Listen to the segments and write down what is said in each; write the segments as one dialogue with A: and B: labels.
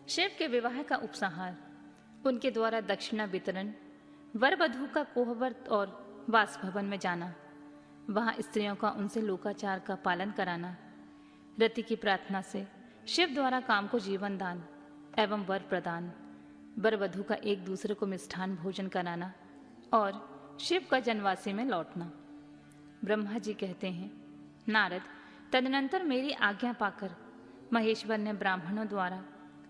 A: शिव के विवाह का उपसंहार, उनके द्वारा दक्षिणा वितरण, वर वधू का कोहवर्त और वास भवन में जाना, वहां स्त्रियों का उनसे लोकाचार का पालन कराना, रति की प्रार्थना से शिव द्वारा काम को जीवन दान एवं वर प्रदान, वर वधू का एक दूसरे को मिष्ठान भोजन कराना और शिव का जनवासी में लौटना। ब्रह्मा जी कहते हैं, नारद, तदनंतर मेरी आज्ञा पाकर महेश्वर ने ब्राह्मणों द्वारा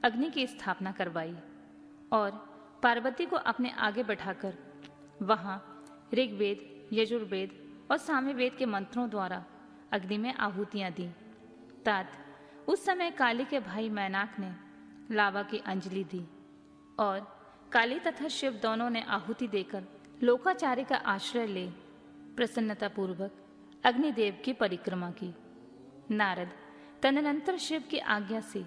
A: अग्नि की स्थापना करवाई और पार्वती को अपने आगे बैठाकर वहां ऋग्वेद, यजुर्वेद और सामवेद के मंत्रों द्वारा अग्नि में आहुतियां दी। तात उस समय काली के भाई मैनाक ने लावा की अंजलि दी और काली तथा शिव दोनों ने आहुति देकर लोकाचार्य का आश्रय ले प्रसन्नता पूर्वक अग्निदेव की परिक्रमा की। नारद, तदनंतर शिव की आज्ञा से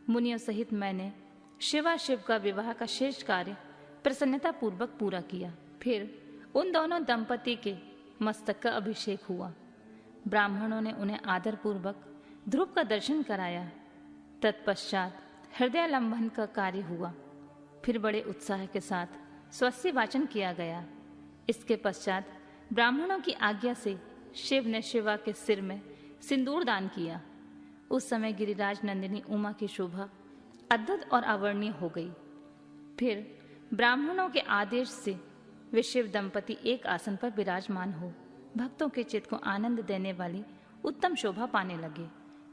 A: मुनियों सहित मैंने शिव का विवाह का शेष कार्य प्रसन्नता पूर्वक पूरा किया। फिर उन दोनों दंपति के मस्तक का अभिषेक हुआ। ब्राह्मणों ने उन्हें आदर पूर्वक ध्रुव का दर्शन कराया। तत्पश्चात हृदयालंबन का कार्य हुआ। फिर बड़े उत्साह के साथ स्वस्ति वाचन किया गया। इसके पश्चात ब्राह्मणों की आज्ञा से शिव ने शिवा के सिर में सिंदूर दान किया। उस समय गिरिराज नंदिनी उमा की शोभा अद्भुत और अवर्णीय हो गई। फिर ब्राह्मणों के आदेश से वे शिव दंपति एक आसन पर विराजमान हो भक्तों के चित्त को आनंद देने वाली उत्तम शोभा पाने लगे।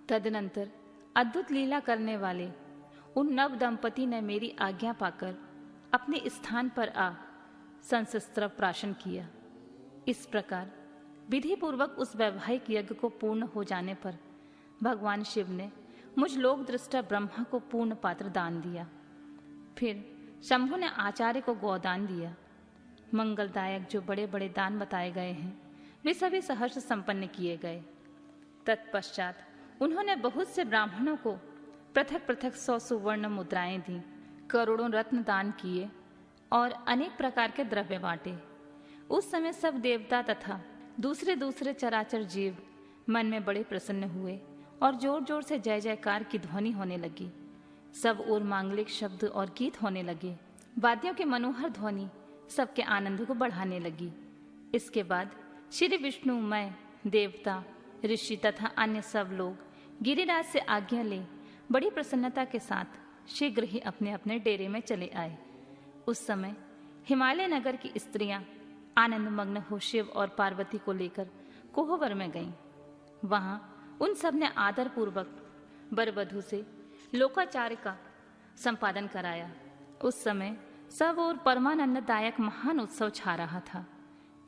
A: तदनंतर अद्भुत लीला करने वाले उन नव दंपति ने मेरी आज्ञा पाकर अपने स्थान पर आ संशस्त्र प्राशन किया। इस प्रकार विधि पूर्वक उस वैवाहिक यज्ञ को पूर्ण हो जाने पर भगवान शिव ने मुझ लोक दृष्टा ब्रह्मा को पूर्ण पात्र दान दिया। फिर शंभु ने आचार्य को गोदान दिया। मंगलदायक जो बड़े बड़े दान बताए गए हैं वे सभी सहर्ष संपन्न किए गए। तत्पश्चात उन्होंने बहुत से ब्राह्मणों को पृथक पृथक 100 सुवर्ण मुद्राएं दी, करोड़ों रत्न दान किए और अनेक प्रकार के द्रव्य बांटे। उस समय सब देवता तथा दूसरे दूसरे चराचर जीव मन में बड़े प्रसन्न हुए और जोर जोर से जय जयकार की ध्वनि होने लगी। सब ओर मांगलिक शब्द और गीत होने लगे। वाद्यों की मनोहर ध्वनि सबके आनंद को बढ़ाने लगी। इसके बाद श्री विष्णु, मैं, देवता, ऋषि तथा अन्य सब लोग गिरिराज से आज्ञा ले बड़ी प्रसन्नता के साथ शीघ्र ही अपने अपने डेरे में चले आए। उस समय हिमालय नगर की स्त्रियां आनंद मग्न हो शिव और पार्वती को लेकर कोहवर में गईं। वहां उन सब ने आदर पूर्वक वर वधू से लोकाचार्य का संपादन कराया। उस समय सब और परमानंददायक महान उत्सव छा रहा था।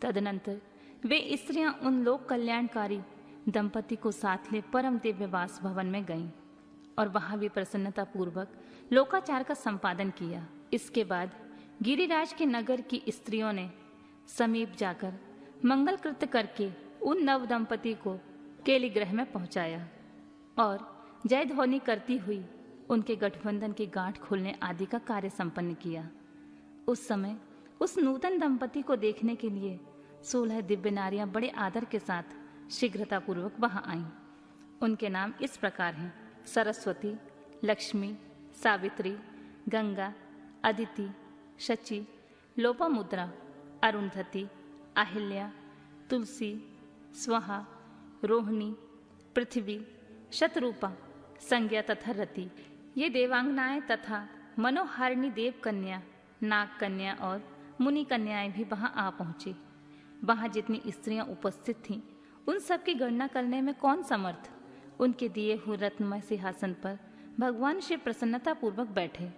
A: तदनंतर वे स्त्रियां उन लोक कल्याणकारी दंपति को साथ ले परम दिव्य वास भवन में गईं और वहां भी प्रसन्नता पूर्वक लोकाचार का संपादन किया। इसके बाद गिरिराज के नगर की स्त्रियों ने समीप जाकर मंगल कृत्य करके उन नव दंपति को केली गृह में पहुंचाया और जय ध्वनि करती हुई उनके गठबंधन की गांठ खोलने आदि का कार्य संपन्न किया। उस समय उस नूतन दंपति को देखने के लिए 16 दिव्य नारियां बड़े आदर के साथ शीघ्रता पूर्वक वहां आईं। उनके नाम इस प्रकार हैं: सरस्वती, लक्ष्मी, सावित्री, गंगा, अदिति, शची, लोपामुद्रा, अरुंधति, अहिल्या, तुलसी, स्वाहा, रोहिणी, पृथ्वी, शतरूपा, संज्ञा तथा रति। ये देवांगनाएं तथा मनोहारिणी देव कन्या, नाग कन्या और मुनि कन्याएं भी वहां आ पहुंची। वहां जितनी स्त्रियां उपस्थित थीं उन सब की गणना करने में कौन समर्थ। उनके दिए हुए रत्नमय सिंहासन पर भगवान शिव प्रसन्नता पूर्वक बैठे।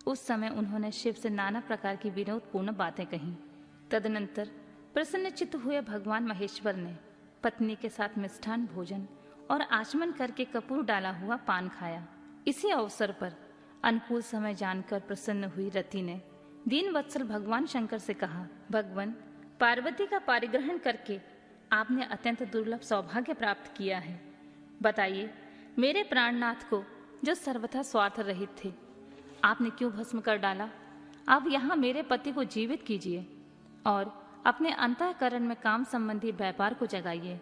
A: उस समय उन्होंने शिव से नाना प्रकार की विनोदपूर्ण बातें कहीं। तदनंतर प्रसन्नचित्त हुए भगवान महेश्वर ने पत्नी के साथ मिष्ठान भोजन और आचमन करके कपूर डाला हुआ पान खाया। इसी अवसर पर अनुकूल समय जानकर प्रसन्न हुई रति ने दीन वत्सल भगवान शंकर से कहा, भगवान, पार्वती का पारिग्रहण करके आपने अत्यंत दुर्लभ सौभाग्य प्राप्त किया है। बताइए, मेरे प्राणनाथ को जो सर्वथा स्वार्थ रहित थे, आपने क्यों भस्म कर डाला? आप यहाँ मेरे पति को जीवित कीजिए और अपने अंतःकरण में काम संबंधी व्यापार को जगाइए।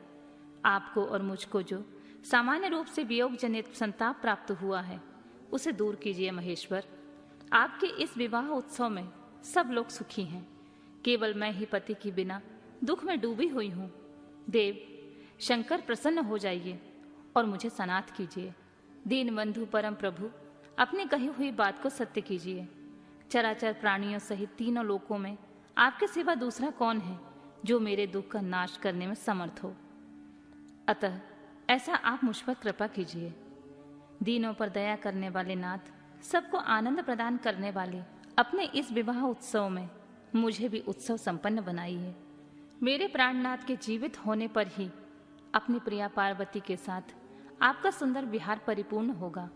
A: आपको और मुझको जो सामान्य रूप से वियोग जनित संताप प्राप्त हुआ है उसे दूर कीजिए महेश्वर। आपके इस विवाह उत्सव में सब लोग सुखी हैं, केवल मैं ही पति की बिना दुख में डूबी हुई हूँ। देव शंकर प्रसन्न हो जाइए और मुझे सनाथ कीजिए। दीनबंधु परम प्रभु अपनी कही हुई बात को सत्य कीजिए। चराचर प्राणियों सहित तीनों लोकों में आपके सिवा दूसरा कौन है जो मेरे दुख का नाश करने में समर्थ हो। अतः ऐसा आप मुझ पर कृपा कीजिए। दीनों पर दया करने वाले नाथ, सबको आनंद प्रदान करने वाले, अपने इस विवाह उत्सव में मुझे भी उत्सव संपन्न बनाइए। मेरे प्राणनाथ के जीवित होने पर ही अपनी प्रिया पार्वती के साथ आपका सुंदर विहार परिपूर्ण होगा,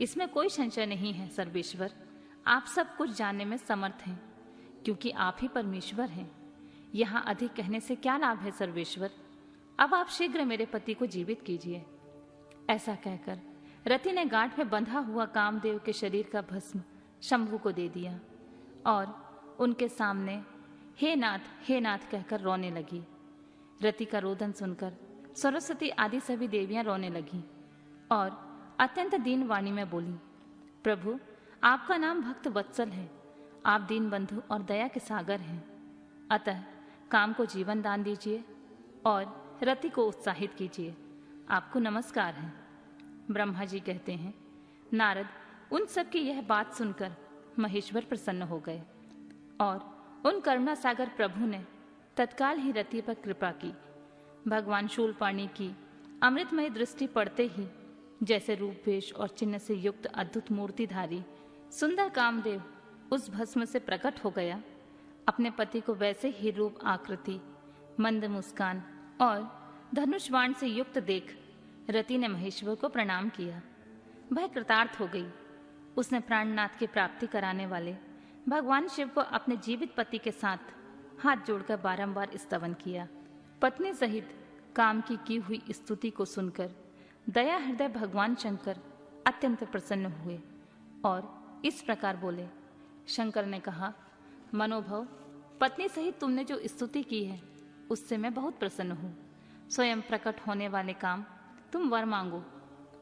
A: इसमें कोई संशय नहीं है। सर्वेश्वर, आप सब कुछ जानने में समर्थ हैं, क्योंकि आप ही परमेश्वर हैं। यहाँ अधिक कहने से क्या लाभ है सर्वेश्वर। अब आप शीघ्र मेरे पति को जीवित कीजिए। ऐसा कहकर रति ने गांठ में बंधा हुआ कामदेव के शरीर का भस्म शंभु को दे दिया और उनके सामने हे नाथ कहकर रोने लगी। रति का रोदन सुनकर सरस्वती आदि सभी देवियां रोने लगी और अत्यंत दीन वाणी में बोली, प्रभु आपका नाम भक्त वत्सल है, आप दीन बंधु और दया के सागर हैं। अतः काम को जीवन दान दीजिए और रति को उत्साहित कीजिए। आपको नमस्कार है। ब्रह्मा जी कहते हैं, नारद उन सब की यह बात सुनकर महेश्वर प्रसन्न हो गए और उन करुणा सागर प्रभु ने तत्काल ही रति पर कृपा की। भगवान शूलपाणी की अमृतमय दृष्टि पड़ते ही जैसे रूप वेश और चिन्ह से युक्त अद्भुत मूर्तिधारी सुंदर कामदेव उस भस्म से प्रकट हो गया। अपने पति को वैसे ही रूप आकृति, मंद मुस्कान और धनुष बाण से युक्त देख रति ने महेश्वर को प्रणाम किया। वह कृतार्थ हो गई। उसने प्राणनाथ की प्राप्ति कराने वाले भगवान शिव को अपने जीवित पति के साथ हाथ जोड़कर बारंबार स्तवन किया। पत्नी सहित काम की हुई स्तुति को सुनकर दया हृदय भगवान शंकर अत्यंत प्रसन्न हुए और इस प्रकार बोले। शंकर ने कहा, मनोभव, पत्नी सहित तुमने जो स्तुति की है उससे मैं बहुत प्रसन्न हूँ। स्वयं प्रकट होने वाले काम, तुम वर मांगो,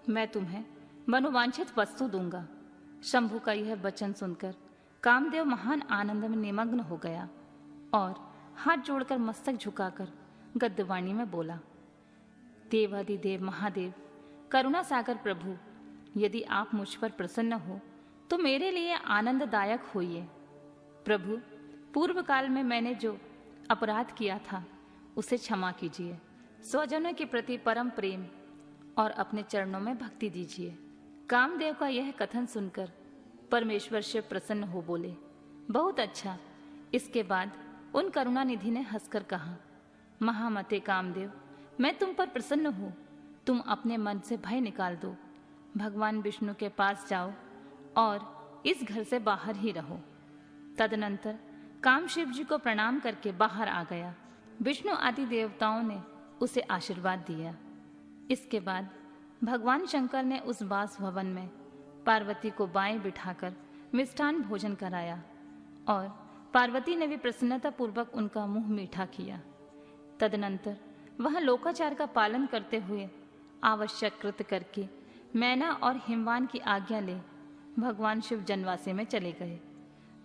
A: मैं तुम्हें मनोवांछित वस्तु दूंगा। शंभु का यह वचन सुनकर कामदेव महान आनंद में निमग्न हो गया और हाथ जोड़कर मस्तक झुकाकर गद्यवाणी में बोला, देवादिदेव महादेव, करुणा सागर प्रभु, यदि आप मुझ पर प्रसन्न हो तो मेरे लिए आनंददायक होइए। प्रभु, पूर्व काल में मैंने जो अपराध किया था उसे क्षमा कीजिए। स्वजनों के प्रति परम प्रेम और अपने चरणों में भक्ति दीजिए। कामदेव का यह कथन सुनकर परमेश्वर शिव प्रसन्न हो बोले, बहुत अच्छा। इसके बाद उन करुणानिधि ने हंसकर कहा, महामते कामदेव, मैं तुम पर प्रसन्न हूँ। तुम अपने मन से भय निकाल दो, भगवान विष्णु के पास जाओ और इस घर से बाहर ही रहो। तदनंतर काम शिव जी को प्रणाम करके बाहर आ गया। विष्णु आदि देवताओं ने उसे आशीर्वाद दिया। इसके बाद भगवान शंकर ने उस वास भवन में पार्वती को बाएं बिठाकर मिष्ठान भोजन कराया और पार्वती ने भी प्रसन्नता पूर्वक उनका मुंह मीठा किया। तदनंतर वह लोकाचार का पालन करते हुए आवश्यक कृत करके मैना और हिमवान की आज्ञा ले भगवान शिव जनवासे में चले गए।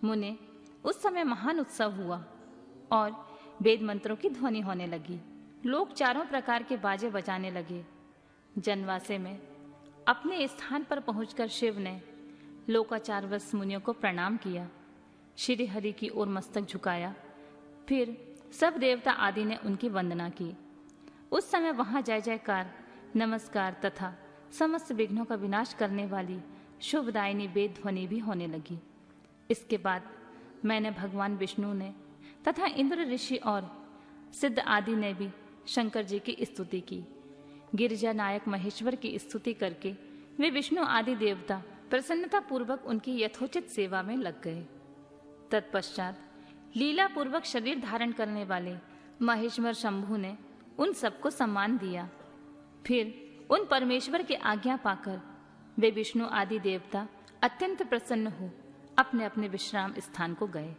A: मुने, उस समय महान उत्सव हुआ और वेद मंत्रों की ध्वनि होने लगी। लोग चारों प्रकार के बाजे बजाने लगे। जनवासे में अपने स्थान पर पहुंचकर शिव ने लोकाचारवश मुनियों को प्रणाम किया, श्री हरि की ओर मस्तक झुकाया। फिर सब देवता आदि ने उनकी वंदना की। उस समय वहां जय जयकार, नमस्कार तथा समस्त विघ्नों का विनाश करने वाली शुभदायिनी वेद ध्वनि भी होने लगी। इसके बाद मैंने भगवान विष्णु ने तथा इंद्र ऋषि और सिद्ध आदि ने भी शंकर जी की स्तुति की। गिरिजा नायक महेश्वर की स्तुति करके वे विष्णु आदि देवता प्रसन्नता पूर्वक उनकी यथोचित सेवा में लग गए। तत्पश्चात लीला पूर्वक शरीर धारण करने वाले महेश्वर शंभु ने उन सबको सम्मान दिया। फिर उन परमेश्वर की आज्ञा पाकर वे विष्णु आदि देवता अत्यंत प्रसन्न हो अपने अपने विश्राम स्थान को गए।